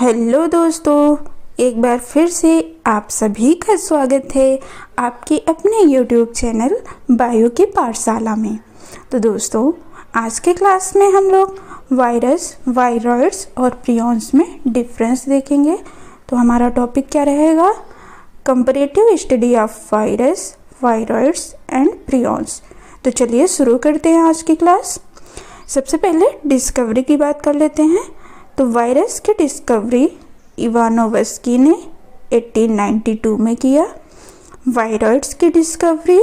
Hello दोस्तों, एक बार फिर से आप सभी का स्वागत है आपके अपने YouTube चैनल बायो की पाठशाला में। तो दोस्तों, आज के क्लास में हम लोग वायरस, वायरॉइड्स और प्रियॉन्स में डिफरेंस देखेंगे। तो हमारा टॉपिक क्या रहेगा? Comparative study of virus, viroids and prions. तो चलिए शुरू करते हैं आज की क्लास। सबसे पहले डिस्कवरी की बात कर लेते हैं। तो वायरस की डिस्कवरी इवानोवस्की ने 1892 में किया। वायरॉइड्स की डिस्कवरी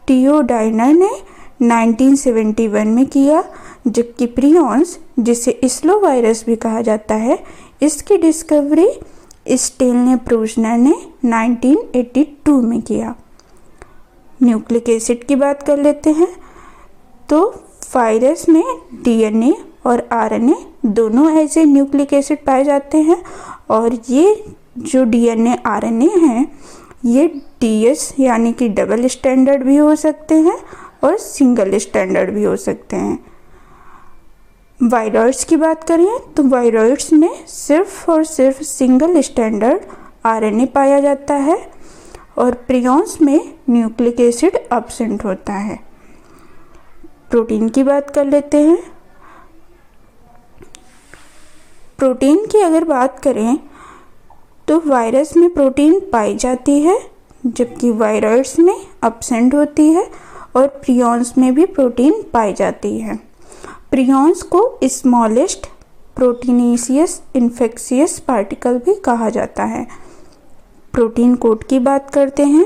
टियोडाइनर ने 1971 में किया, जबकि प्रियॉन्स, जिसे स्लो वायरस भी कहा जाता है, इसकी डिस्कवरी स्टेनले प्रूजनर ने 1982 में किया। न्यूक्लिक एसिड की बात कर लेते हैं। तो वायरस में डीएनए और आरएनए दोनों ऐसे न्यूक्लिक एसिड पाए जाते हैं, और ये जो डीएनए आरएनए हैं ये डीएस यानी कि डबल स्टैंडर्ड भी हो सकते हैं और सिंगल स्टैंडर्ड भी हो सकते हैं। वायरॉइड्स की बात करें तो वायरॉइड्स में सिर्फ और सिर्फ सिंगल स्टैंडर्ड आरएनए पाया जाता है, और प्रियॉन्स में न्यूक्लिक एसिड एब्सेंट होता है। प्रोटीन की बात कर लेते हैं। प्रोटीन की अगर बात करें तो वायरस में प्रोटीन पाई जाती है, जबकि वायरॉइड्स में एब्सेंट होती है, और प्रियॉन्स में भी प्रोटीन पाई जाती है। प्रियॉन्स को स्मॉलेस्ट प्रोटीनेशियस इन्फेक्शियस पार्टिकल भी कहा जाता है। प्रोटीन कोट की बात करते हैं।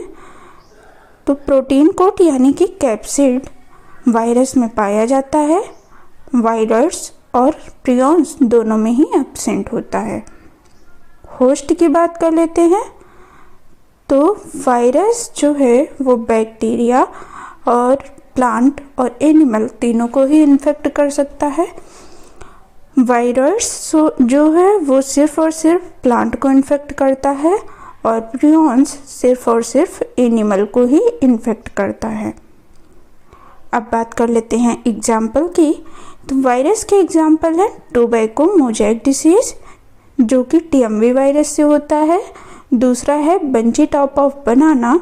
तो प्रोटीन कोट यानी कि कैप्सिड वायरस में पाया जाता है। वायरॉइड्स और प्रियॉन्स दोनों में ही एब्सेंट होता है। होस्ट की बात कर लेते हैं। तो वायरस जो है वो बैक्टीरिया और प्लांट और एनिमल तीनों को ही इन्फेक्ट कर सकता है। वायरस जो है वो सिर्फ और सिर्फ प्लांट को इन्फेक्ट करता है, और प्रियॉन्स सिर्फ और सिर्फ एनिमल को ही इन्फेक्ट करता है। अब बात कर लेते हैं एग्जाम्पल की। तो वायरस के एग्जाम्पल है टोबैको मोज़ेक डिसीज़, जो कि टीएमवी वायरस से होता है। दूसरा है बंची टॉप ऑफ बनाना,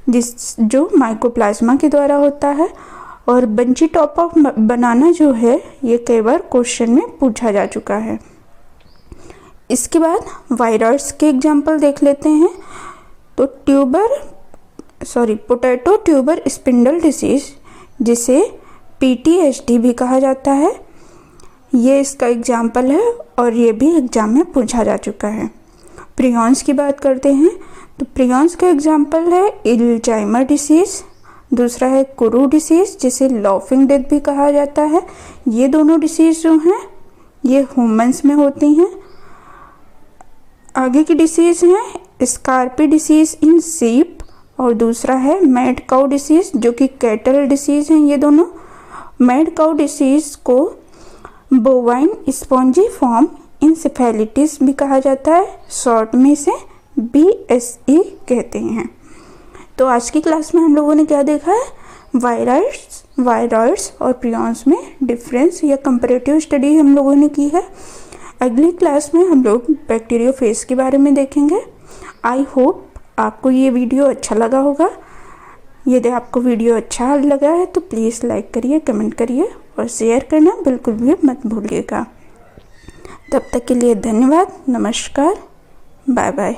जो माइकोप्लाज्मा के द्वारा होता है। और बंची टॉप ऑफ बनाना जो है ये कई बार क्वेश्चन में पूछा जा चुका है। इसके बाद वायरस के एग्जाम्पल देख लेते हैं। तो पोटैटो ट्यूबर स्पिंडल डिसीज़, जिसे PTSD भी कहा जाता है, ये इसका एग्जाम्पल है, और ये भी एग्जाम में पूछा जा चुका है। प्रियॉन्स की बात करते हैं। तो प्रियॉन्स का एग्जाम्पल है अल्जाइमर डिसीज़। दूसरा है कुरू डिसीज़, जिसे लॉफिंग डेथ भी कहा जाता है। ये दोनों डिसीज़ जो हैं ये ह्यूमंस में होती हैं। आगे की डिसीज़ हैं स्कारपी डिसीज़ इन सीप, और दूसरा है मैड काउ डिसीज़, जो कि कैटल डिसीज़ हैं। ये दोनों मैड काउ डिसीज़ को बोवाइन स्पॉन्जीफॉर्म इंसेफेलिटिस भी कहा जाता है, शॉर्ट में से BSE कहते हैं। तो आज की क्लास में हम लोगों ने क्या देखा है? वायरॉइड्स और प्रियॉन्स में डिफरेंस या कंपैरेटिव स्टडी हम लोगों ने की है। अगली क्लास में हम लोग बैक्टीरियोफेज के बारे में देखेंगे। आई होप आपको ये वीडियो अच्छा लगा होगा। यदि आपको वीडियो अच्छा लगा है तो प्लीज़ लाइक करिए, कमेंट करिए और शेयर करना बिल्कुल भी मत भूलिएगा। तब तक के लिए धन्यवाद। नमस्कार, बाय बाय।